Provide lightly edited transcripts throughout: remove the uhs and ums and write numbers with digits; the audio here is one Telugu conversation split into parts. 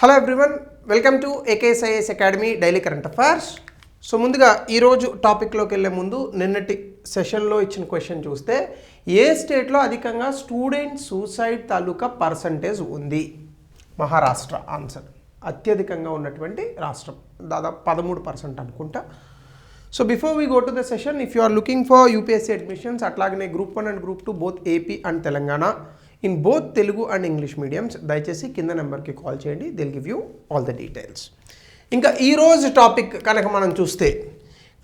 Hello everyone, welcome to ఏకేఎస్ఐఎస్ academy daily current affairs. So ముందుగా ఈరోజు టాపిక్లోకి వెళ్ళే ముందు నిన్నటి సెషన్లో ఇచ్చిన క్వశ్చన్ చూస్తే ఏ స్టేట్లో అధికంగా స్టూడెంట్ సూసైడ్ తాలూకా పర్సంటేజ్ ఉంది? మహారాష్ట్ర ఆన్సర్. అత్యధికంగా ఉన్నటువంటి రాష్ట్రం, దాదాపు 13% అనుకుంటా. So before we go to the session, if you are looking for UPSC admissions, అట్లాగనే group 1 and group 2 both AP and Telangana in both Telugu and English mediums, దయచేసి కింద నెంబర్కి కాల్ చేయండి. They'll give you all the details. ఇంకా ఈరోజు టాపిక్ కనుక మనం చూస్తే,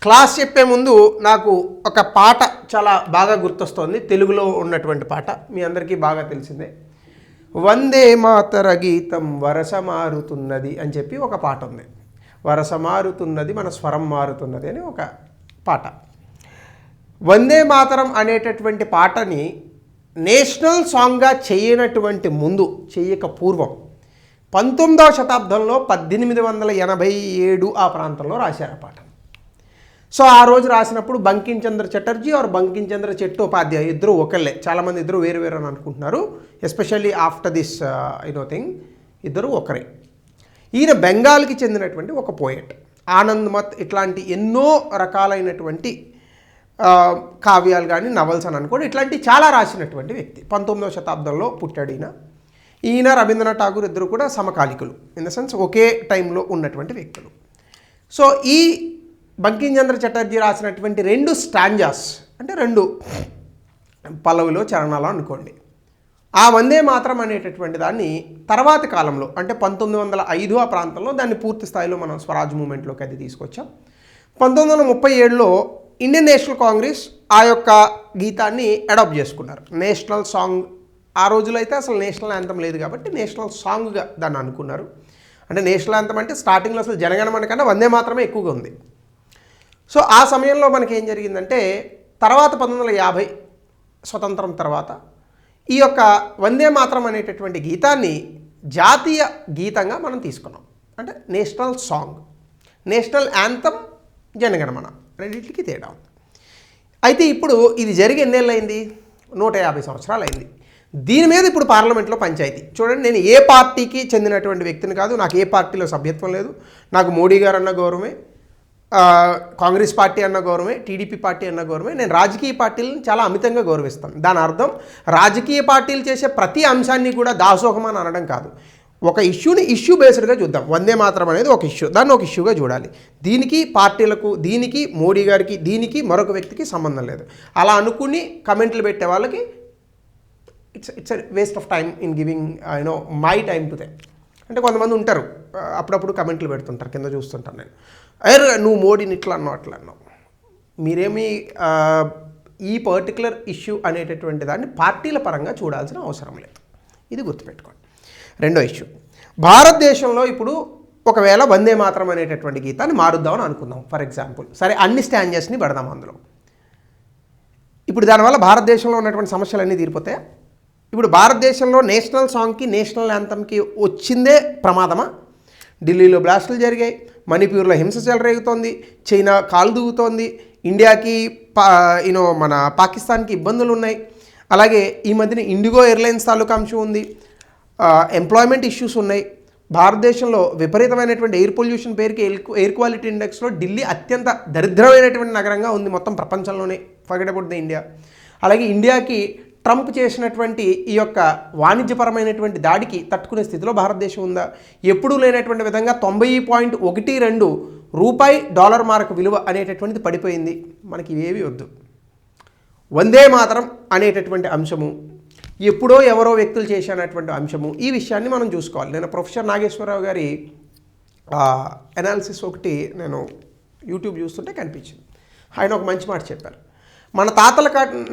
క్లాస్ చెప్పే ముందు నాకు ఒక పాట చాలా బాగా గుర్తొస్తుంది, తెలుగులో ఉన్నటువంటి పాట, మీ అందరికీ బాగా తెలిసిందే. వందే మాతర గీతం వరస మారుతున్నది అని చెప్పి ఒక పాట ఉంది. వరస మారుతున్నది మన స్వరం మారుతున్నది అని ఒక పాట. వందే మాతరం అనేటటువంటి పాటని నేషనల్ సాంగ్గా చేయనటువంటి ముందు, చేయక పూర్వం 19వ శతాబ్దంలో 1887 ఆ ప్రాంతంలో రాశారు ఆ పాట. సో ఆ రోజు రాసినప్పుడు బంకిం చంద్ర చటర్జీ ఆర్ బంకిం చంద్ర చట్టోపాధ్యాయ ఇద్దరు ఒకళ్ళే. చాలామంది ఇద్దరు వేరు వేరు అని అనుకుంటున్నారు, ఎస్పెషల్లీ ఆఫ్టర్ దిస్ థింగ్, ఇద్దరు ఒకరే. ఈయన బెంగాల్కి చెందినటువంటి ఒక పోయెట్. ఆనంద్ మత్ ఇట్లాంటి ఎన్నో రకాలైనటువంటి కావ్యాలు కానీ నవల్స్ అని అనుకోండి, ఇట్లాంటి చాలా రాసినటువంటి వ్యక్తి. 19వ శతాబ్దంలో పుట్టాడు ఈయన. ఈయన రవీంద్రనాథ్ ఠాగూర్ ఇద్దరు కూడా సమకాలికులు, ఇన్ ద సెన్స్ ఒకే టైంలో ఉన్నటువంటి వ్యక్తులు. సో ఈ బంకిం చంద్ర చటర్జీ రాసినటువంటి 2 స్టాంజాస్, అంటే 2 పల్లవిలో చరణాలు అనుకోండి, ఆ వందే మాత్రం అనేటటువంటి దాన్ని తర్వాతి కాలంలో, అంటే 1905 ఆ ప్రాంతంలో దాన్ని పూర్తి స్థాయిలో మనం స్వరాజ్ మూమెంట్లోకి అది తీసుకొచ్చాం. 1937లో ఇండియన్ నేషనల్ కాంగ్రెస్ ఆ యొక్క గీతాన్ని అడాప్ట్ చేసుకున్నారు. నేషనల్ సాంగ్, ఆ రోజులో అయితే అసలు నేషనల్ యాంథమ్ లేదు కాబట్టి నేషనల్ సాంగ్గా దాన్ని అనుకున్నారు. అంటే నేషనల్ యాంథమ్ అంటే స్టార్టింగ్లో అసలు జనగణమన కన్నా వందే మాత్రమే ఎక్కువగా ఉంది. సో ఆ సమయంలో మనకి ఏం జరిగిందంటే, తర్వాత 1950 స్వతంత్రం తర్వాత ఈ యొక్క వందే మాత్రం అనేటటువంటి గీతాన్ని జాతీయ గీతంగా మనం తీసుకున్నాం. అంటే national song, national anthem, Jana Gana Mana రెండింటికి తేడా ఉంది. అయితే ఇప్పుడు ఇది జరిగి ఎన్నేళ్ళు అయింది? 150 సంవత్సరాలు అయింది. దీని మీద ఇప్పుడు పార్లమెంట్లో పంచాయతీ. చూడండి, నేను ఏ పార్టీకి చెందినటువంటి వ్యక్తిని కాదు, నాకు ఏ పార్టీలో సభ్యత్వం లేదు. నాకు మోడీ గారు అన్న గౌరవమే, కాంగ్రెస్ పార్టీ అన్న గౌరవమే, టీడీపీ పార్టీ అన్న గౌరవమే. నేను రాజకీయ పార్టీలను చాలా అమితంగా గౌరవిస్తాను. దాని అర్థం రాజకీయ పార్టీలు చేసే ప్రతి అంశాన్ని కూడా దాసోహమని అనడం కాదు. ఒక ఇష్యూని ఇష్యూ బేస్డ్గా చూద్దాం. వందే మాత్రం అనేది ఒక ఇష్యూ, దాన్ని ఒక ఇష్యూగా చూడాలి. దీనికి పార్టీలకు, దీనికి మోడీ గారికి, దీనికి మరొక వ్యక్తికి సంబంధం లేదు. అలా అనుకుని కమెంట్లు పెట్టే వాళ్ళకి it's waste of time in giving my time to them. అంటే కొంతమంది ఉంటారు, అప్పుడప్పుడు కమెంట్లు పెడుతుంటారు, కింద చూస్తుంటాను నేను, అరే నువ్వు మోడీని ఇట్లా అన్నావు అట్లా అన్నావు. మీరేమీ ఈ పర్టికులర్ ఇష్యూ అనేటటువంటి దాన్ని పార్టీల పరంగా చూడాల్సిన అవసరం లేదు. ఇది గుర్తుపెట్టుకోండి. రెండో ఇష్యూ, భారతదేశంలో ఇప్పుడు ఒకవేళ వందే మాత్రం అనేటటువంటి గీతాన్ని మారుద్దామని అనుకుందాం. ఫర్ ఎగ్జాంపుల్, సరే అన్ని స్టాంజెస్ని పెడదాం అందులో. ఇప్పుడు దానివల్ల భారతదేశంలో ఉన్నటువంటి సమస్యలన్నీ తీరిపోతాయా? ఇప్పుడు భారతదేశంలో నేషనల్ సాంగ్కి, నేషనల్ యాంథమ్కి వచ్చిందే ప్రమాదమా? ఢిల్లీలో బ్లాస్టులు జరిగాయి, మణిపూర్లో హింస చెలరేగుతోంది, చైనా కాలు దూగుతోంది, ఇండియాకి మన పాకిస్తాన్కి ఇబ్బందులు ఉన్నాయి. అలాగే ఈ మధ్యన ఇండిగో ఎయిర్లైన్స్ తాలూకా అంశం ఉంది, ఎంప్లాయ్మెంట్ ఇష్యూస్ ఉన్నాయి. భారతదేశంలో విపరీతమైనటువంటి ఎయిర్ పొల్యూషన్ పేరుకి ఎయిర్ క్వాలిటీ ఇండెక్స్లో ఢిల్లీ అత్యంత దరిద్రమైనటువంటి నగరంగా ఉంది మొత్తం ప్రపంచంలోనే, ఫర్గెట్ అబౌట్ ద ఇండియా. అలాగే ఇండియాకి ట్రంప్ చేసినటువంటి ఈ యొక్క వాణిజ్యపరమైనటువంటి దాడికి తట్టుకునే స్థితిలో భారతదేశం ఉందా? ఎప్పుడూ లేనటువంటి విధంగా 90.12 రూపాయి డాలర్ మార్క్ విలువ అనేటటువంటిది పడిపోయింది. మనకి ఇవేవి వద్దు. వందే మాతరం అనేటటువంటి అంశము ఎప్పుడో ఎవరో వ్యక్తులు చేసినటువంటి అంశము, ఈ విషయాన్ని మనం చూసుకోవాలి. నేను ప్రొఫెసర్ నాగేశ్వరరావు గారి అనాలిసిస్ ఒకటి నేను యూట్యూబ్ చూస్తుంటే కనిపించింది. ఆయన ఒక మంచి మాట చెప్పారు. మన తాతల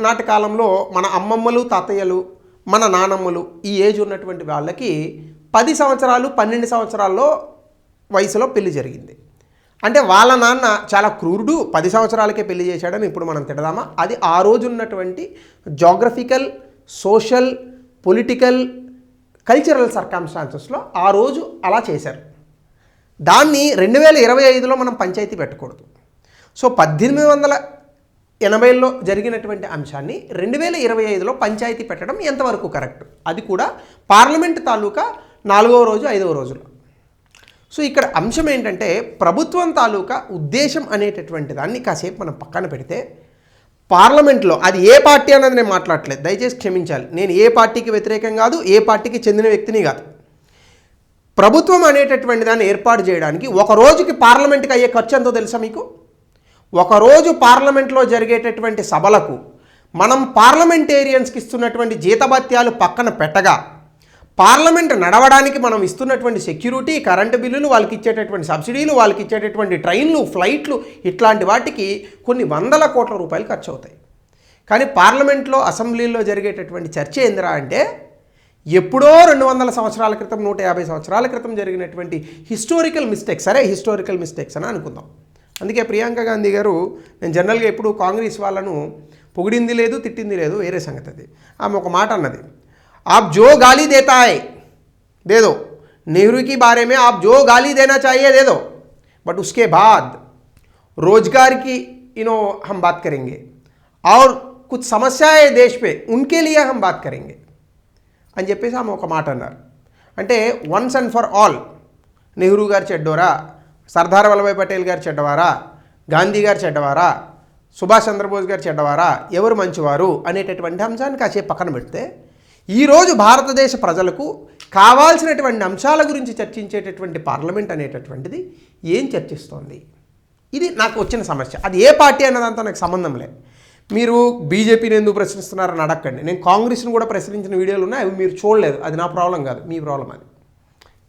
నాటి కాలంలో మన అమ్మమ్మలు, తాతయ్యలు, మన నానమ్మలు, ఈ ఏజ్ ఉన్నటువంటి వాళ్ళకి 10 సంవత్సరాలు 12 సంవత్సరాల్లో వయసులో పెళ్లి జరిగింది. అంటే వాళ్ళ నాన్న చాలా క్రూరుడు, 10 సంవత్సరాలకే పెళ్లి చేశాడని ఇప్పుడు మనం తిడదామా? అది ఆ రోజు ఉన్నటువంటి జాగ్రఫికల్, సోషల్, పొలిటికల్, కల్చరల్ సర్కమ్స్టాన్సెస్లో ఆ రోజు అలా చేశారు. దాన్ని 2025లో మనం పంచాయతీ పెట్టకూడదు. సో 1880లో జరిగినటువంటి అంశాన్ని 2025లో పంచాయతీ పెట్టడం ఎంతవరకు కరెక్ట్? అది కూడా పార్లమెంట్ తాలూకా 4వ రోజు 5వ రోజులో. సో ఇక్కడ అంశం ఏంటంటే ప్రభుత్వం తాలూకా ఉద్దేశం అనేటటువంటి దాన్ని కాసేపు మనం పక్కన పెడితే పార్లమెంట్లో అది ఏ పార్టీ అన్నది నేను మాట్లాడట్లేదు, దయచేసి క్షమించాలి. నేను ఏ పార్టీకి వ్యతిరేకం కాదు, ఏ పార్టీకి చెందిన వ్యక్తిని కాదు. ప్రభుత్వం అనేటటువంటి దాన్ని ఏర్పాటు చేయడానికి ఒక రోజుకి పార్లమెంట్కి అయ్యే ఖర్చు ఎంతో తెలుసా మీకు? ఒకరోజు పార్లమెంట్లో జరిగేటటువంటి సభలకు మనం పార్లమెంటేరియన్స్కి ఇస్తున్నటువంటి జీతభత్యాలు పక్కన పెట్టగా పార్లమెంట్ నడవడానికి మనం ఇస్తున్నటువంటి సెక్యూరిటీ, కరెంటు బిల్లులు, వాళ్ళకి ఇచ్చేటటువంటి సబ్సిడీలు, వాళ్ళకి ఇచ్చేటటువంటి ట్రైన్లు, ఫ్లైట్లు, ఇట్లాంటి వాటికి కొన్ని వందల కోట్ల రూపాయలు ఖర్చు అవుతాయి. కానీ పార్లమెంట్లో, అసెంబ్లీలో జరిగేటటువంటి చర్చ ఏందిరా అంటే ఎప్పుడో 200 సంవత్సరాల క్రితం, 150 సంవత్సరాల క్రితం జరిగినటువంటి హిస్టారికల్ మిస్టేక్స్. సరే, హిస్టారికల్ మిస్టేక్స్ అని అనుకుందాం. అందుకే ప్రియాంక గాంధీ గారు, నేను జనరల్గా ఎప్పుడు కాంగ్రెస్ వాళ్ళను పొగిడింది లేదు, తిట్టింది లేదు, వేరే సంగతి అది. ఆమె ఒక మాట అన్నది, आप जो गाली देता है दे दो, नेहरू के बारे में आप जो गाली देना चाहिए दे दो, बट उसके बाद रोजगार की हम बात करेंगे और कुछ समस्याएं देश पे उनके लिए हम बात करेंगे అని చెప్పేసి ఆమె ఒక మాట అన్నారు. అంటే once and for all Nehru గారు చెడ్డోరా, సర్దార్ వల్లభాయ్ పటేల్ గారు చెడ్డవారా, గాంధీ గారు చెడ్డవారా, సుభాష్ చంద్రబోస్ గారు చెడ్డవారా, ఎవరు మంచివారు అనేటటువంటి అంశాన్ని కాసేపు పక్కన పెడితే ఈరోజు భారతదేశ ప్రజలకు కావాల్సినటువంటి అంశాల గురించి చర్చించేటటువంటి పార్లమెంట్ అనేటటువంటిది ఏం చర్చిస్తోంది? ఇది నాకు వచ్చిన సమస్య. అది ఏ పార్టీ అన్నదంతా నాకు సంబంధం లేదు. మీరు బీజేపీని ఎందుకు ప్రశ్నిస్తున్నారని అడగండి. నేను కాంగ్రెస్ను కూడా ప్రశ్నించిన వీడియోలు ఉన్నాయి, అవి మీరు చూడలేదు. అది నా ప్రాబ్లం కాదు, మీ ప్రాబ్లం అది,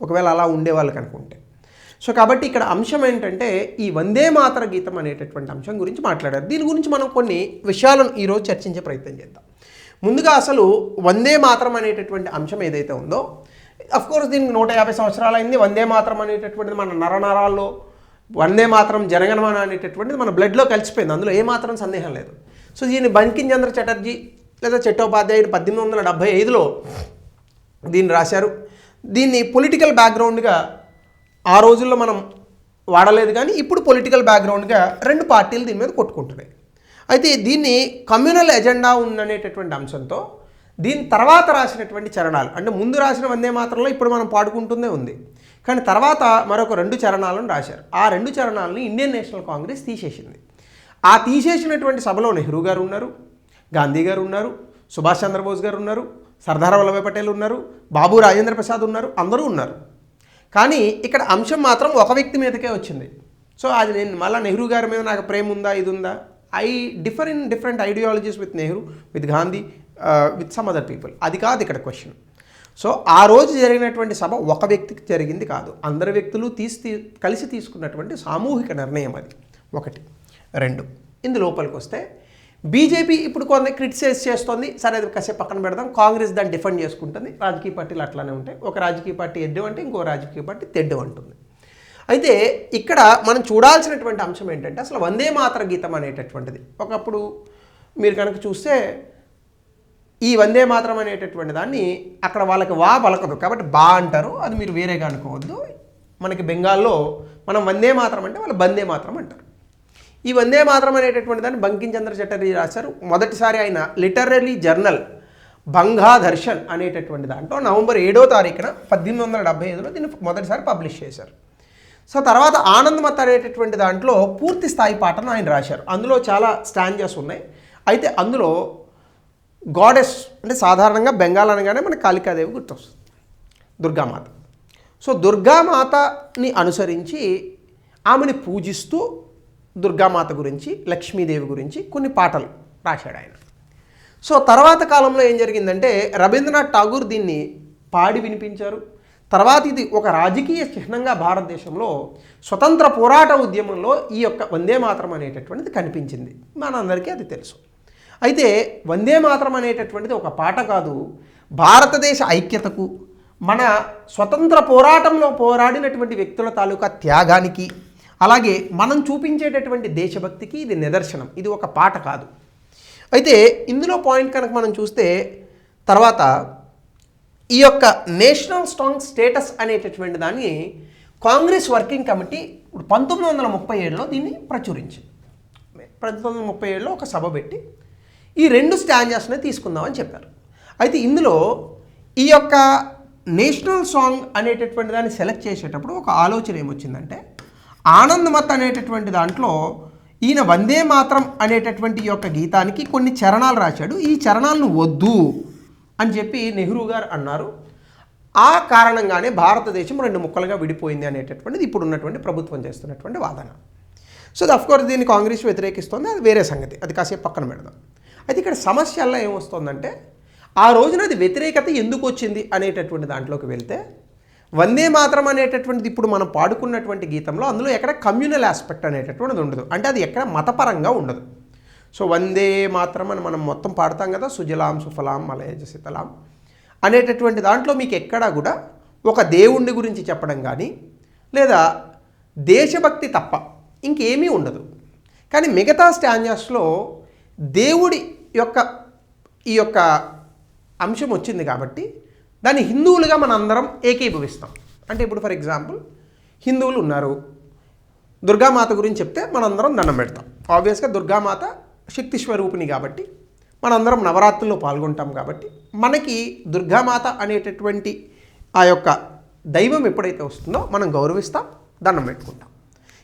ఒకవేళ అలా ఉండేవాళ్ళకి అనుకుంటే. సో కాబట్టి ఇక్కడ అంశం ఏంటంటే ఈ వందే మాతర గీతం అనేటటువంటి అంశం గురించి మాట్లాడారు. దీని గురించి మనం కొన్ని విషయాలను ఈరోజు చర్చించే ప్రయత్నం చేద్దాం. ముందుగా అసలు వందే మాతరం అనేటటువంటి అంశం ఏదైతే ఉందో, అఫ్కోర్స్ దీనికి 150 సంవత్సరాలు అయింది. వందే మాతరం అనేటటువంటిది మన నరనరాల్లో, వందే మాతరం జనగణమన అనేటటువంటిది మన బ్లడ్లో కలిసిపోయింది, అందులో ఏమాత్రం సందేహం లేదు. సో దీన్ని బంకిం చంద్ర చటర్జీ లేదా చట్టోపాధ్యాయుడు 1875లో దీన్ని రాశారు. దీన్ని పొలిటికల్ బ్యాక్గ్రౌండ్గా ఆ రోజుల్లో మనం వాడలేదు, కానీ ఇప్పుడు పొలిటికల్ బ్యాక్గ్రౌండ్గా రెండు పార్టీలు దీని మీద కొట్టుకుంటున్నాయి. అయితే దీన్ని కమ్యూనల్ ఎజెండా ఉందనేటటువంటి అంశంతో దీని తర్వాత రాసినటువంటి చరణాలు, అంటే ముందు రాసిన వందే మాతరంలో ఇప్పుడు మనం పాడుకుంటుందే ఉంది, కానీ తర్వాత మరొక 2 చరణాలను రాశారు. ఆ 2 చరణాలని ఇండియన్ నేషనల్ కాంగ్రెస్ తీసేసింది. ఆ తీసేసినటువంటి సభలో నెహ్రూ గారు ఉన్నారు, గాంధీ గారు ఉన్నారు, సుభాష్ చంద్రబోస్ గారు ఉన్నారు, సర్దార్ వల్లభాయ్ పటేల్ ఉన్నారు, బాబు రాజేంద్ర ప్రసాద్ ఉన్నారు, అందరూ ఉన్నారు. కానీ ఇక్కడ అంశం మాత్రం ఒక వ్యక్తి మీదకే వచ్చింది. సో అది నేను మళ్ళీ నెహ్రూ గారి మీద నాకు ప్రేమ ఉందా, ఇది ఉందా, I differ in different ideologies with Nehru, with Gandhi, with some other people, అది కాదు ఇక్కడ క్వశ్చన్. సో ఆ రోజు జరిగినటువంటి సభ ఒక వ్యక్తికి జరిగింది కాదు, అందరు వ్యక్తులు కలిసి తీసుకున్నటువంటి సామూహిక నిర్ణయం అది. 1, 2 ఇందు లోపలికి వస్తే బీజేపీ ఇప్పుడు కొంత క్రిటిసైజ్ చేస్తుంది. సరే, అది కాసేపు పక్కన పెడదాం. కాంగ్రెస్ దాన్ని డిఫెండ్ చేసుకుంటుంది. రాజకీయ పార్టీలు అట్లానే ఉంటాయి, ఒక రాజకీయ పార్టీ ఎడ్డం అంటే ఇంకో రాజకీయ పార్టీ తెడ్డం అంటుంది. అయితే ఇక్కడ మనం చూడాల్సినటువంటి అంశం ఏంటంటే అసలు వందే మాతర గీతం అనేటటువంటిది ఒకప్పుడు మీరు కనుక చూస్తే ఈ వందే మాతరం అనేటటువంటి దాన్ని అక్కడ వాళ్ళకి వా పలకదు కాబట్టి బా అంటారు, అది మీరు వేరేగా అనుకోవద్దు. మనకి బెంగాల్లో మనం వందే మాతరం అంటే వాళ్ళు బందే మాతరం అంటారు. ఈ వందే మాతరం అనేటటువంటి దాన్ని బంకిం చంద్ర చటర్జీ రాశారు. మొదటిసారి ఆయన లిటరరీ జర్నల్ బంగాదర్శన్ అనేటటువంటి దాంట్లో నవంబర్ 7వ తారీఖున 1875లో దీన్ని మొదటిసారి పబ్లిష్ చేశారు. సో తర్వాత ఆనంద్ మత్ అనేటటువంటి దాంట్లో పూర్తి స్థాయి పాటను ఆయన రాశారు. అందులో చాలా స్టాంజెస్ ఉన్నాయి. అయితే అందులో గాడెస్ అంటే సాధారణంగా బెంగాల్ అనగానే మనకి కాళికాదేవి గుర్తొస్తుంది, దుర్గామాత. సో దుర్గామాతని అనుసరించి ఆమెని పూజిస్తూ దుర్గామాత గురించి, లక్ష్మీదేవి గురించి కొన్ని పాటలు రాశాడు ఆయన. సో తర్వాత కాలంలో ఏం జరిగిందంటే రవీంద్రనాథ్ ఠాగూర్ దీన్ని పాడి వినిపించారు. తర్వాత ఇది ఒక రాజకీయ చిహ్నంగా భారతదేశంలో స్వతంత్ర పోరాట ఉద్యమంలో ఈ యొక్క వందే మాతరం అనేటటువంటిది కనిపించింది, మనందరికీ అది తెలుసు. అయితే వందే మాతరం అనేటటువంటిది ఒక పాట కాదు, భారతదేశ ఐక్యతకు, మన స్వతంత్ర పోరాటంలో పోరాడినటువంటి వ్యక్తుల తాలూకా త్యాగానికి, అలాగే మనం చూపించేటటువంటి దేశభక్తికి ఇది నిదర్శనం. ఇది ఒక పాట కాదు. అయితే ఇందులో పాయింట్ కనుక మనం చూస్తే తర్వాత ఈ యొక్క నేషనల్ సాంగ్ స్టేటస్ అనేటటువంటి దాన్ని కాంగ్రెస్ వర్కింగ్ కమిటీ 1937లో దీన్ని ప్రచురించింది. 1937లో ఒక సభ పెట్టి ఈ 2 స్టాంజెస్ని తీసుకుందామని చెప్పారు. అయితే ఇందులో ఈ యొక్క నేషనల్ సాంగ్ అనేటటువంటి దాన్ని సెలెక్ట్ చేసేటప్పుడు ఒక ఆలోచన ఏమొచ్చిందంటే, ఆనంద్ మత్ అనేటటువంటి దాంట్లో ఈయన వందే మాత్రం అనేటటువంటి యొక్క గీతానికి కొన్ని చరణాలు రాశాడు. ఈ చరణాలను వద్దు అని చెప్పి నెహ్రూ గారు అన్నారు. ఆ కారణంగానే భారతదేశం 2 ముక్కలుగా విడిపోయింది అనేటటువంటిది ఇప్పుడు ఉన్నటువంటి ప్రభుత్వం చేస్తున్నటువంటి వాదన. సో అఫ్కోర్స్ దీన్ని కాంగ్రెస్ వ్యతిరేకిస్తుంది, అది వేరే సంగతి, అది కాసేపు పక్కన పెడదాం. అయితే ఇక్కడ సమస్యల్లో ఏమొస్తుందంటే, ఆ రోజున అది వ్యతిరేకత ఎందుకు వచ్చింది అనేటటువంటి దాంట్లోకి వెళ్తే, వందే మాత్రం అనేటటువంటిది ఇప్పుడు మనం పాడుకున్నటువంటి గీతంలో అందులో ఎక్కడ కమ్యూనల్ ఆస్పెక్ట్ అనేటటువంటిది ఉండదు. అంటే అది ఎక్కడ మతపరంగా ఉండదు. సో వందే మాత్రం అని మనం మొత్తం పాడతాం కదా, సుజలాం సుఫలాం మలయజ శీతలాం అనేటటువంటి దాంట్లో మీకు ఎక్కడా కూడా ఒక దేవుణ్ణి గురించి చెప్పడం కానీ లేదా దేశభక్తి తప్ప ఇంకేమీ ఉండదు. కానీ మిగతా స్టాంజాస్లో దేవుడి యొక్క ఈ యొక్క అంశం వచ్చింది కాబట్టి దాన్ని హిందువులుగా మన అందరం ఏకీభవిస్తాం. అంటే ఇప్పుడు ఫర్ ఎగ్జాంపుల్ హిందువులు ఉన్నారు, దుర్గామాత గురించి చెప్తే మనందరం దండం పెడతాం. ఆబ్వియస్గా దుర్గామాత శక్తి స్వరూపిణి కాబట్టి మనందరం నవరాత్రుల్లో పాల్గొంటాం. కాబట్టి మనకి దుర్గామాత అనేటటువంటి ఆ యొక్క దైవం ఎప్పుడైతే వస్తుందో మనం గౌరవిస్తాం, దండం పెట్టుకుంటాం.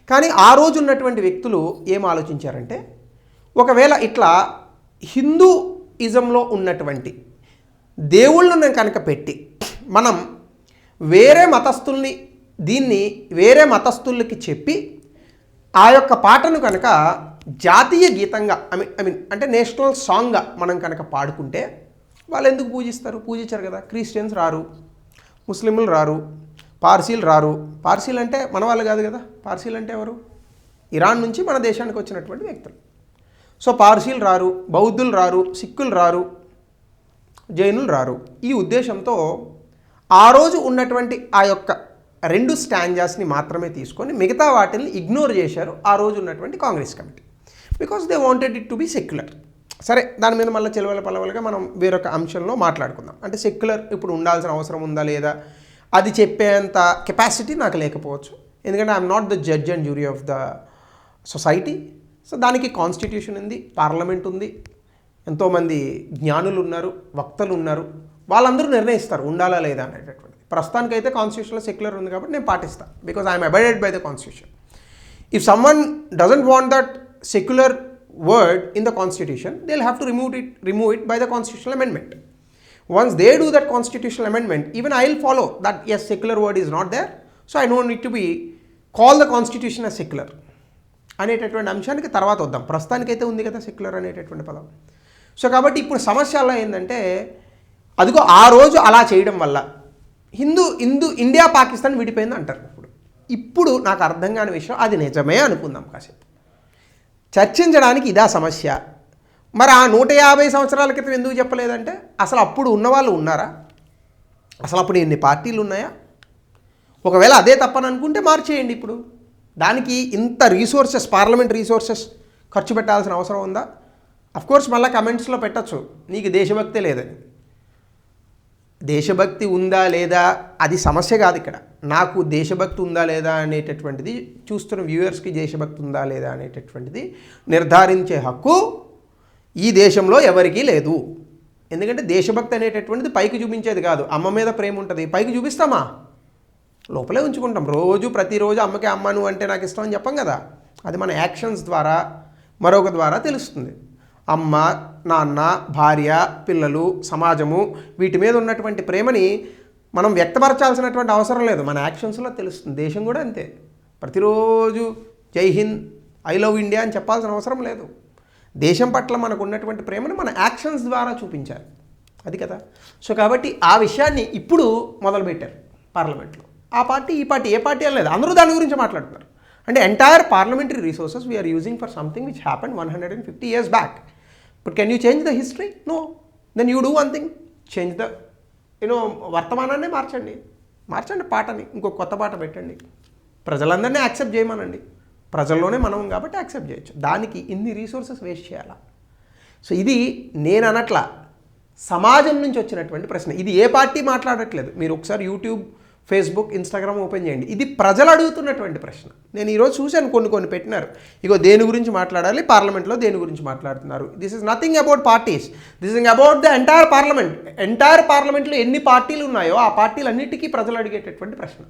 కానీ ఆ రోజు ఉన్నటువంటి వ్యక్తులు ఏం ఆలోచించారంటే, ఒకవేళ ఇట్లా హిందూయిజంలో ఉన్నటువంటి దేవుళ్ళను కనుక పెట్టి మనం వేరే మతస్థుల్ని దీన్ని వేరే మతస్థులకి చెప్పి ఆ యొక్క పాటను కనుక జాతీయ గీతంగా ఐ మీన్ అంటే నేషనల్ సాంగ్గా మనం కనుక పాడుకుంటే వాళ్ళు ఎందుకు పూజిస్తారు? పూజించారు కదా. క్రిస్టియన్స్ రారు, ముస్లింలు రారు, పార్సీలు రారు. పార్సీలు అంటే మన వాళ్ళు కాదు కదా. పార్సీలు అంటే ఎవరు? ఇరాన్ నుంచి మన దేశానికి వచ్చినటువంటి వ్యక్తులు. సో పార్సీలు రారు, బౌద్ధులు రారు, సిక్కులు రారు, జైనులు రారు. ఈ ఉద్దేశంతో ఆ రోజు ఉన్నటువంటి ఆ యొక్క 2 స్టాంజాస్ని మాత్రమే తీసుకొని మిగతా వాటిని ఇగ్నోర్ చేశారు ఆ రోజు ఉన్నటువంటి Congress committee. Because they wanted it to be secular. సరే, దాని మీద మళ్ళీ చిలవల పలవలుగా మనం వేరొక అంశంలో మాట్లాడుకుందాం. అంటే సెక్యులర్ ఇప్పుడు ఉండాల్సిన అవసరం ఉందా లేదా అది చెప్పేంత కెపాసిటీ నాకు లేకపోవచ్చు. ఎందుకంటే I'm not the judge and jury of the society. So దానికి కాన్స్టిట్యూషన్ ఉంది, పార్లమెంట్ ఉంది, ఎంతోమంది జ్ఞానులు ఉన్నారు, వక్తలు ఉన్నారు, వాళ్ళందరూ నిర్ణయిస్తారు ఉండాలా లేదా అనేటటువంటిది. ప్రస్తుతానికైతే కాన్స్టిట్యూషన్లో సెక్యులర్ ఉంది కాబట్టి నేను పాటిస్తాను, because I'm abided by the constitution. If someone doesn't want that secular word in the constitution, they'll have to remove it by the constitutional amendment. Once they do that constitutional amendment, even I'll follow that yes, secular word is not there, so I don't need to be call the constitution as secular అనేటటువంటి అంశానికి తర్వాత వద్దాం. ప్రస్తుతానికైతే ఉంది కదా సెక్యులర్ అనేటటువంటి పదం. సో కాబట్టి ఇప్పుడు సమస్య అలా ఏంటంటే, అదిగో ఆ రోజు అలా చేయడం వల్ల ఇండియా పాకిస్తాన్ విడిపోయింది అంటారు. ఇప్పుడు నాకు అర్థం కాని విషయం, అది నిజమే అనుకుందాం కాసేపు, చర్చించడానికి ఇదా సమస్య. మరి ఆ 150 సంవత్సరాల క్రితం ఎందుకు చెప్పలేదంటే, అసలు అప్పుడు ఉన్నవాళ్ళు ఉన్నారా? అసలు అప్పుడు ఎన్ని పార్టీలు ఉన్నాయా? ఒకవేళ అదే తప్పని అనుకుంటే మార్చేయండి. ఇప్పుడు దానికి ఇంత రీసోర్సెస్, పార్లమెంట్ రీసోర్సెస్ ఖర్చు పెట్టాల్సిన అవసరం ఉందా? అఫ్కోర్స్ మళ్ళీ కమెంట్స్లో పెట్టచ్చు, నీకు దేశభక్తే లేదని. దేశభక్తి ఉందా లేదా అది సమస్య కాదు ఇక్కడ. నాకు దేశభక్తి ఉందా లేదా అనేటటువంటిది, చూస్తున్న వ్యూవర్స్కి దేశభక్తి ఉందా లేదా అనేటటువంటిది నిర్ధారించే హక్కు ఈ దేశంలో ఎవరికీ లేదు. ఎందుకంటే దేశభక్తి అనేటటువంటిది పైకి చూపించేది కాదు. అమ్మ మీద ప్రేమ ఉంటుంది, పైకి చూపిస్తామా? లోపలే ఉంచుకుంటాం. ప్రతిరోజు అమ్మకి అమ్మ నువ్వు అంటే నాకు ఇష్టం అని చెప్పం కదా. అది మన యాక్షన్స్ ద్వారా మరొక ద్వారా తెలుస్తుంది. అమ్మ, నాన్న, భార్య, పిల్లలు, సమాజము, వీటి మీద ఉన్నటువంటి ప్రేమని మనం వ్యక్తపరచాల్సినటువంటి అవసరం లేదు, మన యాక్షన్స్లో తెలుస్తుంది. దేశం కూడా అంతే. ప్రతిరోజు జై హింద్, ఐ లవ్ ఇండియా అని చెప్పాల్సిన అవసరం లేదు. దేశం పట్ల మనకు ఉన్నటువంటి ప్రేమను మన యాక్షన్స్ ద్వారా చూపించాలి, అది కదా. సో కాబట్టి ఆ విషయాన్ని ఇప్పుడు మొదలుపెట్టారు పార్లమెంట్లో. ఆ పార్టీ ఈ పార్టీ ఏ పార్టీ అని లేదు, అందరూ దాని గురించి మాట్లాడుతున్నారు. అంటే entire parliamentary resources we're using for something which happened 150 years back. But can you change the history? No. Then you do one thing, change the వర్తమానాన్నే మార్చండి పాటని, ఇంకో కొత్త పాట పెట్టండి, ప్రజలందరినీ యాక్సెప్ట్ చేయమనండి. ప్రజల్లోనే మనం కాబట్టి యాక్సెప్ట్ చేయొచ్చు. దానికి ఇన్ని రీసోర్సెస్ వేస్ట్ చేయాలా? సో ఇది నేను అనట్లా, సమాజం నుంచి వచ్చినటువంటి ప్రశ్న. ఇది ఏ పార్టీ మాట్లాడట్లేదు. మీరు ఒకసారి యూట్యూబ్ ఫేస్బుక్, ఇన్స్టాగ్రామ్ ఓపెన్ చేయండి. ఇది ప్రజలు అడుగుతున్నటువంటి ప్రశ్న. నేను ఈరోజు చూశాను, కొన్ని పెట్టినారు. ఇగో దేని గురించి మాట్లాడాలి, పార్లమెంట్లో దేని గురించి మాట్లాడుతున్నారు. This is nothing about parties, this is about the entire parliament. Entire పార్లమెంట్లో ఎన్ని పార్టీలు ఉన్నాయో ఆ పార్టీలన్నిటికీ ప్రజలు అడిగేటటువంటి ప్రశ్న.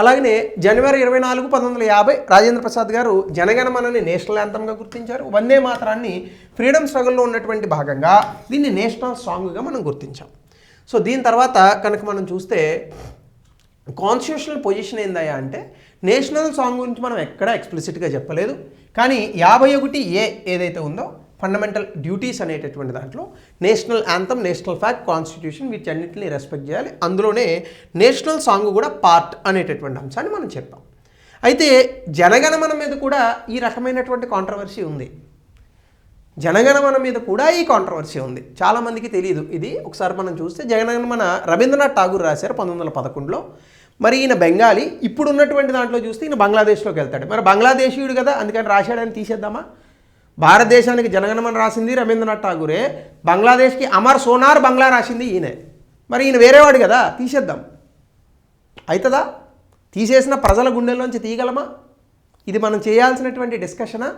అలాగనే జనవరి 24, 1950 రాజేంద్ర ప్రసాద్ గారు జనగణమనని నేషనల్ యాంథమ్గా గుర్తించారు. వందే మాతరాన్ని ఫ్రీడమ్ స్ట్రగుల్లో ఉన్నటువంటి భాగంగా దీన్ని నేషనల్ సాంగ్గా మనం గుర్తించాం. సో దీని తర్వాత కనుక మనం చూస్తే కాన్స్టిట్యూషనల్ పొజిషన్ ఏందయ్యా అంటే నేషనల్ సాంగ్ గురించి మనం ఎక్కడా ఎక్స్ప్లిసిట్గా చెప్పలేదు. కానీ 51A ఏదైతే ఉందో ఫండమెంటల్ డ్యూటీస్ అనేటటువంటి దాంట్లో national anthem, national flag, constitution వీటన్నిటిని రెస్పెక్ట్ చేయాలి. అందులోనే నేషనల్ సాంగ్ కూడా పార్ట్ అనేటటువంటి అంశాన్ని మనం చెప్పాం. అయితే జనగణమన మీద కూడా ఈ రకమైనటువంటి కాంట్రవర్సీ ఉంది. జనగణమన మీద కూడా ఈ కాంట్రవర్సీ ఉంది. చాలామందికి తెలియదు ఇది. ఒకసారి మనం చూస్తే జనగణమన రవీంద్రనాథ్ ఠాగూర్ రాశారు 1911లో. మరి ఈయన బెంగాలీ. ఇప్పుడు ఉన్నటువంటి దాంట్లో చూస్తే ఈయన బంగ్లాదేశ్లోకి వెళ్తాడు. మరి బంగ్లాదేశీయుడు కదా, అందుకని రాశాడని తీసేద్దామా? భారతదేశానికి జనగణమన రాసింది రవీంద్రనాథ్ ఠాగూరే, బంగ్లాదేశ్కి అమర్ సోనార్ బంగ్లా రాసింది ఈయనే. మరి ఈయన వేరేవాడు కదా, తీసేద్దాం. అవుతుందా? తీసేసిన ప్రజల గుండెల్లోంచి తీయగలమా? ఇది మనం చేయాల్సినటువంటి డిస్కషనా?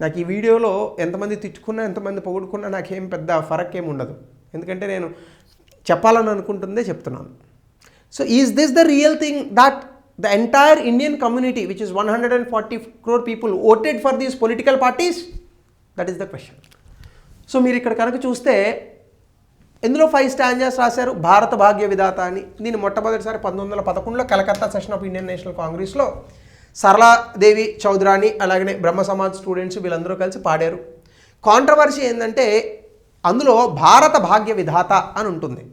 నాకు ఈ వీడియోలో ఎంతమంది తిట్టుకున్నా ఎంతమంది పొగుడుకున్నా నాకేం పెద్ద ఫరక్ ఏమి ఉండదు. ఎందుకంటే నేను చెప్పాలని అనుకుంటుందే చెప్తున్నాను. So is this the real thing that the entire Indian community which is 140 crore people voted for these political parties? That is the question. So మీరు ఇక్కడ కనుక చూస్తే ఇందులో 5 స్టాంజాస్ రాశారు. భారత భాగ్య విధాత అని. దీన్ని మొట్టమొదటిసారి 1911లో Calcutta session of Indian national కాంగ్రెస్లో సరళాదేవి చౌదరాని అలాగనే బ్రహ్మ సమాజ్ స్టూడెంట్స్ వీళ్ళందరూ కలిసి పాడారు. కాంట్రవర్సీ ఏంటంటే అందులో భారత భాగ్య విధాత అని ఉంటుంది.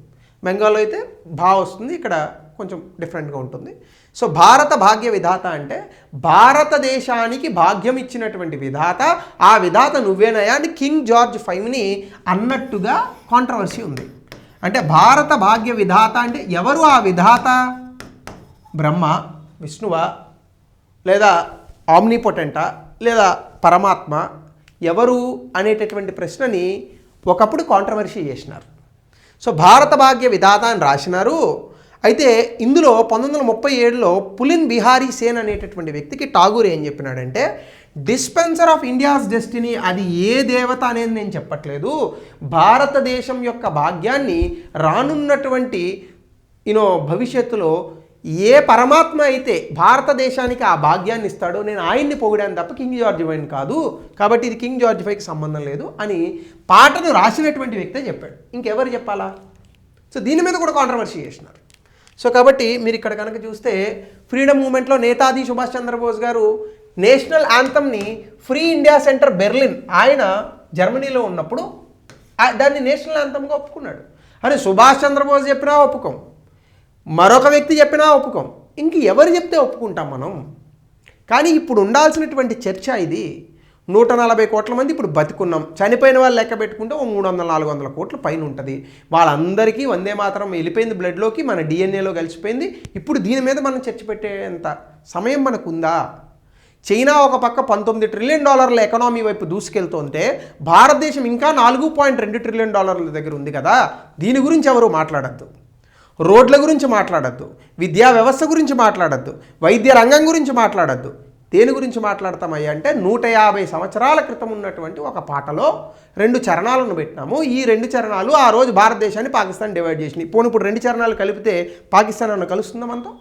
బెంగాల్లో అయితే భా వస్తుంది, ఇక్కడ కొంచెం డిఫరెంట్గా ఉంటుంది. సో భారత భాగ్య విధాత అంటే భారతదేశానికి భాగ్యం ఇచ్చినటువంటి విధాత, ఆ విధాత నువ్వేనయా అని కింగ్ జార్జ్ V అన్నట్టుగా కాంట్రవర్సీ ఉంది. అంటే భారత భాగ్య విధాత అంటే ఎవరు ఆ విధాత? బ్రహ్మ, విష్ణువా, లేదా ఆమ్నిపోటెంటా, లేదా పరమాత్మ, ఎవరు అనేటటువంటి ప్రశ్నని ఒకప్పుడు కాంట్రవర్సీ చేసినారు. సో భారత భాగ్య విధాత అని రాసినారు. అయితే ఇందులో 1937లో పులిన్ బిహారీ సేన్ అనేటటువంటి వ్యక్తికి ఠాగూర్ ఏం చెప్పినాడంటే డిస్పెన్సర్ ఆఫ్ ఇండియాస్ డెస్టినీ, అది ఏ దేవత అనేది నేను చెప్పట్లేదు, భారతదేశం యొక్క భాగ్యాన్ని రానున్నటువంటి భవిష్యత్తులో ఏ పరమాత్మ అయితే భారతదేశానికి ఆ భాగ్యాన్ని ఇస్తాడో నేను ఆయన్ని పొగిడాను తప్ప కింగ్ జార్జ్ V కాదు, కాబట్టి ఇది కింగ్ జార్జ్ Vకి సంబంధం లేదు అని పాటను రాసినటువంటి వ్యక్తే చెప్పాడు. ఇంకెవరు చెప్పాలా? సో దీని మీద కూడా కాంట్రవర్సీ చేసినారు. సో కాబట్టి మీరు ఇక్కడ కనుక చూస్తే ఫ్రీడమ్ మూమెంట్లో నేతాజీ సుభాష్ చంద్రబోస్ గారు నేషనల్ యాంథమ్ని ఫ్రీ ఇండియా సెంటర్ బెర్లిన్, ఆయన జర్మనీలో ఉన్నప్పుడు దాన్ని నేషనల్ యాంథమ్గా ఒప్పుకున్నాడు. అరే సుభాష్ చంద్రబోస్ చెప్పినా ఒప్పుకోం, మరొక వ్యక్తి చెప్పినా ఒప్పుకోం, ఇంక ఎవరు చెప్తే ఒప్పుకుంటాం మనం? కానీ ఇప్పుడు ఉండాల్సినటువంటి చర్చ ఇది. 140 కోట్ల మంది ఇప్పుడు బతుకున్నాం, చనిపోయిన వాళ్ళు లెక్క పెట్టుకుంటే 300-400 కోట్ల పైన ఉంటుంది. వాళ్ళందరికీ వందే మాతరం వెళ్ళిపోయింది బ్లడ్లోకి, మన డిఎన్ఏలో కలిసిపోయింది. ఇప్పుడు దీని మీద మనం చర్చ పెట్టేంత సమయం మనకుందా? చైనా ఒక పక్క $19 ట్రిలియన్ ఎకానమీ వైపు దూసుకెళ్తుంటే భారతదేశం ఇంకా $4.2 ట్రిలియన్ దగ్గర ఉంది కదా. దీని గురించి ఎవరు మాట్లాడద్దు, రోడ్ల గురించి మాట్లాడద్దు, విద్యా వ్యవస్థ గురించి మాట్లాడద్దు, వైద్య రంగం గురించి మాట్లాడద్దు. దేని గురించి మాట్లాడతామయ్యా అంటే 150 సంవత్సరాల క్రితం ఉన్నటువంటి ఒక పాటలో 2 చరణాలను పెట్టినాము. ఈ 2 చరణాలు ఆ రోజు భారతదేశాన్ని పాకిస్తాన్ డివైడ్ చేసినాయి. పోనీ ఇప్పుడు 2 చరణాలు కలిపితే పాకిస్తాన్ అన్న కలుస్తుందా మనతో?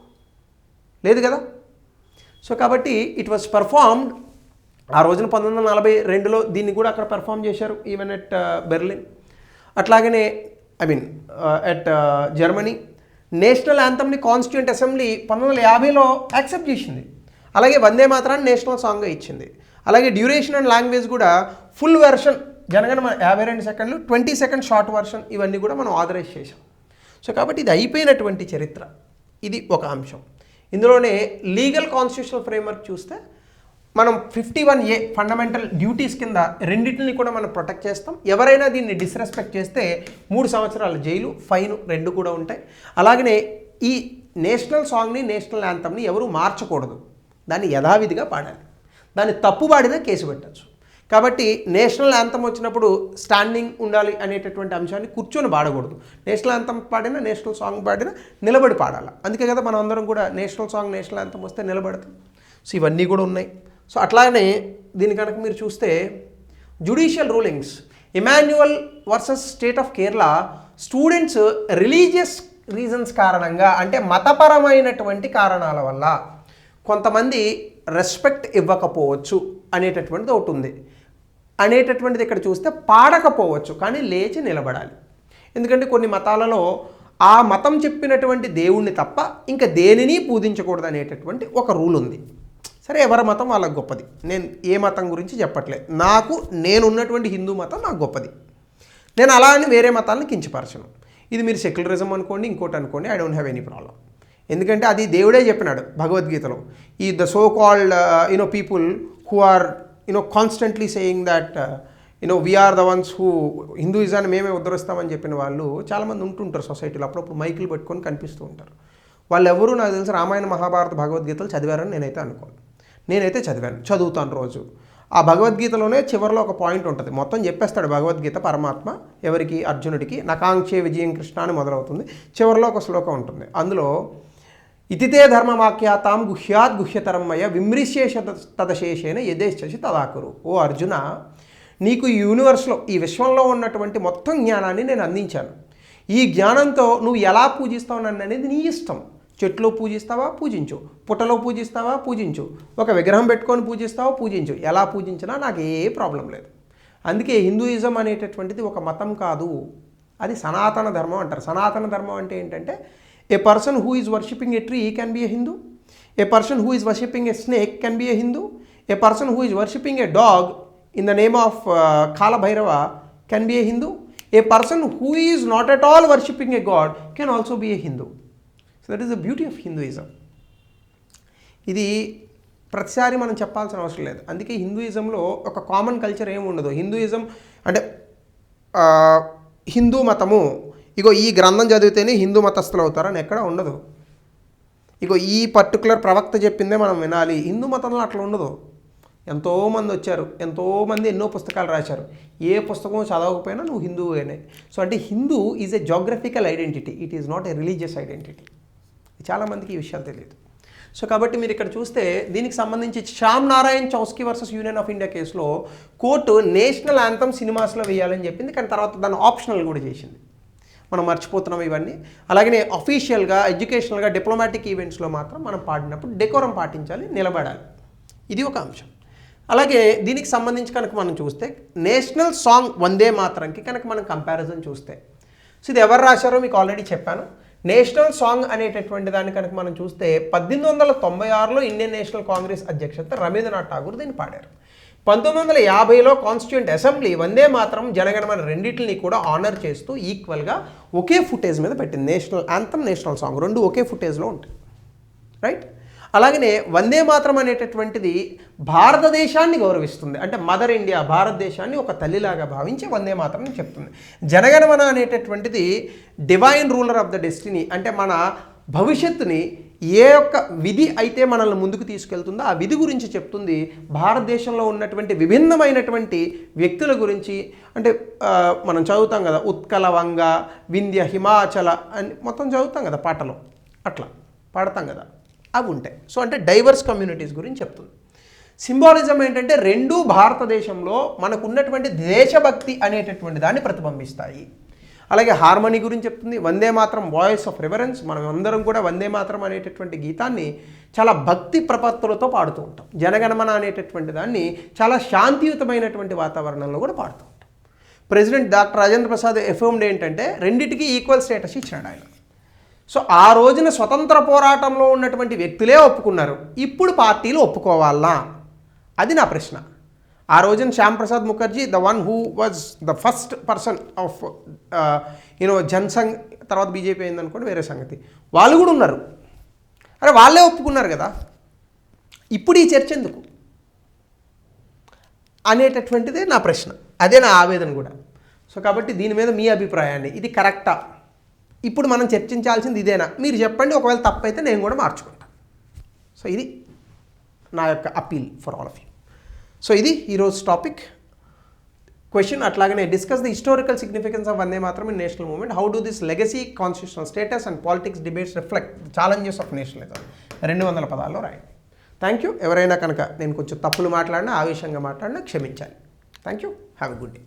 లేదు కదా. సో కాబట్టి ఇట్ వాజ్ పర్ఫార్మ్డ్ ఆ రోజున 1942లో దీన్ని కూడా అక్కడ పర్ఫామ్ చేశారు, ఈవెన్ ఎట్ బెర్లిన్. అట్లాగనే ఎట్ జర్మనీ నేషనల్ యాంథమ్ని కాన్స్టిట్యూంట్ అసెంబ్లీ 1950లో యాక్సెప్ట్ చేసింది. అలాగే వందే మాతరాన్ని నేషనల్ సాంగ్గా ఇచ్చింది. అలాగే డ్యూరేషన్ అండ్ లాంగ్వేజ్ కూడా ఫుల్ వెర్షన్ జనగణమన 52 సెకండ్లు, 20 సెకండ్ షార్ట్ వెర్షన్, ఇవన్నీ కూడా మనం ఆథరైజ్ చేసాం. సో కాబట్టి ఇది అయిపోయినటువంటి చరిత్ర. ఇది ఒక అంశం. ఇందులోనే లీగల్ కాన్స్టిట్యూషనల్ ఫ్రేమ్వర్క్ చూస్తే మనం 51A ఫండమెంటల్ డ్యూటీస్ కింద రెండింటిని కూడా మనం ప్రొటెక్ట్ చేస్తాం. ఎవరైనా దీన్ని డిస్రెస్పెక్ట్ చేస్తే 3 సంవత్సరాల జైలు, ఫైన్ 2 కూడా ఉంటాయి. అలాగనే ఈ నేషనల్ సాంగ్ని, నేషనల్ యాంథమ్ని ఎవరు మార్చకూడదు, దాన్ని యథావిధిగా పాడాలి. దాన్ని తప్పు పాడినా కేసు పెట్టచ్చు. కాబట్టి నేషనల్ యాంథమ్ వచ్చినప్పుడు స్టాండింగ్ ఉండాలి అనేటటువంటి అంశాన్ని కూర్చొని పాడకూడదు. నేషనల్ యాంథమ్ పాడినా, నేషనల్ సాంగ్ పాడినా నిలబడి పాడాలి. అందుకే కదా మనం అందరం కూడా నేషనల్ సాంగ్, నేషనల్ యాంథమ్ వస్తే నిలబడతాం. సో ఇవన్నీ కూడా ఉన్నాయి. సో అట్లానే దీని కనుక మీరు చూస్తే judicial rulings, Emmanuel versus state of Kerala, students religious reasons కారణంగా, అంటే మతపరమైనటువంటి కారణాల వల్ల కొంతమంది రెస్పెక్ట్ ఇవ్వకపోవచ్చు అనేటటువంటిది ఒకటి ఉంది. అనేటటువంటిది ఇక్కడ చూస్తే పాడకపోవచ్చు, కానీ లేచి నిలబడాలి. ఎందుకంటే కొన్ని మతాలలో ఆ మతం చెప్పినటువంటి దేవుణ్ణి తప్ప ఇంకా దేనిని పూజించకూడదు అనేటటువంటి ఒక రూల్ ఉంది. సరే, ఎవరి మతం వాళ్ళకి గొప్పది. నేను ఏ మతం గురించి చెప్పట్లేదు. నేనున్నటువంటి హిందూ మతం నాకు గొప్పది. నేను అలా అని వేరే మతాలను కించపరచను. ఇది మీరు సెక్యులరిజం అనుకోండి, ఇంకోటి అనుకోండి, I don't have any problem. ఎందుకంటే అది దేవుడే చెప్పినాడు భగవద్గీతలో. ఈ the so called people who are constantly saying that we're the ones who హిందూయిజాన్ని మేమే ఉద్ధరిస్తామని చెప్పిన వాళ్ళు చాలామంది ఉంటుంటారు సొసైటీలో. అప్పుడప్పుడు మైకులు పెట్టుకొని కనిపిస్తూ ఉంటారు. వాళ్ళు ఎవరు నాకు తెలిసి రామాయణ, మహాభారత, భగవద్గీతలు చదివారని నేనైతే అనుకోను. నేనైతే చదువుతాను రోజు. ఆ భగవద్గీతలోనే చివరిలో ఒక పాయింట్ ఉంటుంది. మొత్తం చెప్పేస్తాడు భగవద్గీత పరమాత్మ ఎవరికి, అర్జునుడికి. నకాంక్షే విజయం కృష్ణ అని మొదలవుతుంది. చివరిలో ఒక శ్లోకం ఉంటుంది. అందులో ఇతితే ధర్మవాక్యాతాం గుహ్యాత్ గుహ్యతరం మయ విమృశ్యేష తదశేషేన యథేచ్ఛసి తదాకురు. ఓ అర్జున, నీకు ఈ యూనివర్స్లో, ఈ విశ్వంలో ఉన్నటువంటి మొత్తం జ్ఞానాన్ని నేను అందించాను. ఈ జ్ఞానంతో నువ్వు ఎలా పూజిస్తావు నన్ను అనేది నీ ఇష్టం. చెట్లో పూజిస్తావా, పూజించు. పుట్టలో పూజిస్తావా, పూజించు. ఒక విగ్రహం పెట్టుకొని పూజిస్తావా, పూజించు. ఎలా పూజించినా నాకు ఏ ప్రాబ్లం లేదు. అందుకే హిందూయిజం అనేటటువంటిది ఒక మతం కాదు, అది సనాతన ధర్మం అంటారు. సనాతన ధర్మం అంటే ఏంటంటే a person who is worshipping a tree can be a Hindu, a person who is worshipping a snake can be a Hindu, a person who is worshipping a dog in the name of Kalabhairava can be a Hindu, a person who is not at all worshipping a god can also be a Hindu. So that is the beauty of Hinduism. ఇది ప్రతిసారి మనం చెప్పాల్సిన అవసరం లేదు. అందుకే హిందూయిజంలో ఒక కామన్ కల్చర్ ఏమి ఉండదు. హిందూయిజం అంటే హిందూ మతము, ఇగో ఈ గ్రంథం చదివితేనే హిందూ మతస్థులు అవుతారని ఎక్కడ ఉండదు. ఇగో ఈ పర్టికులర్ ప్రవక్త చెప్పిందే మనం వినాలి. హిందూ మతంలో అట్లా ఉండదు. ఎంతోమంది వచ్చారు, ఎంతోమంది ఎన్నో పుస్తకాలు రాశారు. ఏ పుస్తకం చదవకపోయినా నువ్వు హిందువునే. సో అంటే Hindu is a geographical identity, it is not a religious identity. చాలామందికి ఈ విషయాలు తెలియదు. సో కాబట్టి మీరు ఇక్కడ చూస్తే దీనికి సంబంధించి Shyam Narayan Chouksey versus union of India కేసులో కోర్టు నేషనల్ యాంథమ్ సినిమాస్లో వేయాలని చెప్పింది, కానీ తర్వాత దాన్ని ఆప్షనల్ కూడా చేసింది. మనం మర్చిపోతున్నాం ఇవన్నీ. అలాగనే అఫీషియల్గా, ఎడ్యుకేషనల్గా, డిప్లొమాటిక్ ఈవెంట్స్లో మాత్రం మనం పాడినప్పుడు డెకోరం పాటించాలి, నిలబడాలి. ఇది ఒక అంశం. అలాగే దీనికి సంబంధించి కనుక మనం చూస్తే నేషనల్ సాంగ్ వందే మాతరంకి కనుక మనం కంపారిజన్ చూస్తే, సో ఇది ఎవరు రాశారో మీకు ఆల్రెడీ చెప్పాను. నేషనల్ సాంగ్ అనేటటువంటి దాన్ని కనుక మనం చూస్తే 1896లో ఇండియన్ నేషనల్ కాంగ్రెస్ అధ్యక్షత రవీంద్రనాథ్ ఠాగూర్ దీన్ని పాడారు. 1950లో కాన్స్టిట్యూంట్ అసెంబ్లీ వందే మాతరం, జనగణమన రెండింటిని కూడా ఆనర్ చేస్తూ ఈక్వల్గా ఒకే ఫుటేజ్ మీద పెట్టింది. నేషనల్ యాంథమ్, నేషనల్ సాంగ్ రెండు ఒకే ఫుటేజ్లో ఉంటాయి, రైట్. అలాగనే వందే మాతరం అనేటటువంటిది భారతదేశాన్ని గౌరవిస్తుంది. అంటే మదర్ ఇండియా, భారతదేశాన్ని ఒక తల్లిలాగా భావించి వందే మాతరం చెప్తుంది. జనగణమన అనేటటువంటిది divine ruler of the destiny, అంటే మన భవిష్యత్తుని ఏ యొక్క విధి అయితే మనల్ని ముందుకు తీసుకెళ్తుందో ఆ విధి గురించి చెప్తుంది. భారతదేశంలో ఉన్నటువంటి విభిన్నమైనటువంటి వ్యక్తుల గురించి, అంటే మనం చదువుతాం కదా, ఉత్కల, వంగ, వింధ్య, హిమాచల అని మొత్తం చదువుతాం కదా పాటలో, అట్లా పాడతాం కదా, అవి ఉంటాయి. సో అంటే డైవర్స్ కమ్యూనిటీస్ గురించి చెప్తుంది. సింబాలిజం ఏంటంటే రెండూ భారతదేశంలో మనకు ఉన్నటువంటి దేశభక్తి అనేటటువంటి దాన్ని ప్రతిబింబిస్తాయి. అలాగే హార్మనీ గురించి చెప్తుంది. వందే మాత్రం వాయిస్ ఆఫ్ రివరెన్స్, మనం అందరం కూడా వందే మాత్రం అనేటటువంటి గీతాన్ని చాలా భక్తి ప్రపత్తులతో పాడుతూ ఉంటాం. జనగణమన అనేటటువంటి దాన్ని చాలా శాంతియుతమైనటువంటి వాతావరణంలో కూడా పాడుతూ ఉంటాం. ప్రెసిడెంట్ డాక్టర్ రాజేంద్ర ప్రసాద్ ఎఫర్మ్డ్ ఏంటంటే రెండింటికి ఈక్వల్ స్టేటస్ ఇచ్చినాడు ఆయన. సో ఆ రోజున స్వతంత్ర పోరాటంలో ఉన్నటువంటి వ్యక్తులే ఒప్పుకున్నారు, ఇప్పుడు పార్టీలు ఒప్పుకోవాలా? అది నా ప్రశ్న. ఆ రోజున Shyam Prasad Mukherjee, the one who was the first person of Jana Sangh, తర్వాత బీజేపీ అయిందనుకోండి వేరే సంగతి, వాళ్ళు కూడా ఉన్నారు. అరే వాళ్ళే ఒప్పుకున్నారు కదా, ఇప్పుడు ఈ చర్చ ఎందుకు అనేటటువంటిదే నా ప్రశ్న, అదే నా ఆవేదన కూడా. సో కాబట్టి దీని మీద మీ అభిప్రాయాన్ని, ఇది కరెక్టా, ఇప్పుడు మనం చర్చించాల్సింది ఇదేనా, మీరు చెప్పండి. ఒకవేళ తప్పైతే నేను కూడా మార్చుకుంటాను. సో ఇది నా యొక్క appeal for all of you. So ఇది ఈరోజు టాపిక్. క్వశ్చన్ అట్లాగనే discuss the historical significance of Vande Mataram in national movement, how do this legacy constitutional status and politics debates reflect challenges of nationalism. 200 పదాల్లో రాయండి. Thank you. ఎవరైనా కనుక నేను కొంచెం తప్పులు మాట్లాడినా ఆవేశంగా మాట్లాడినా క్షమించాలి. Thank you. Have a good day.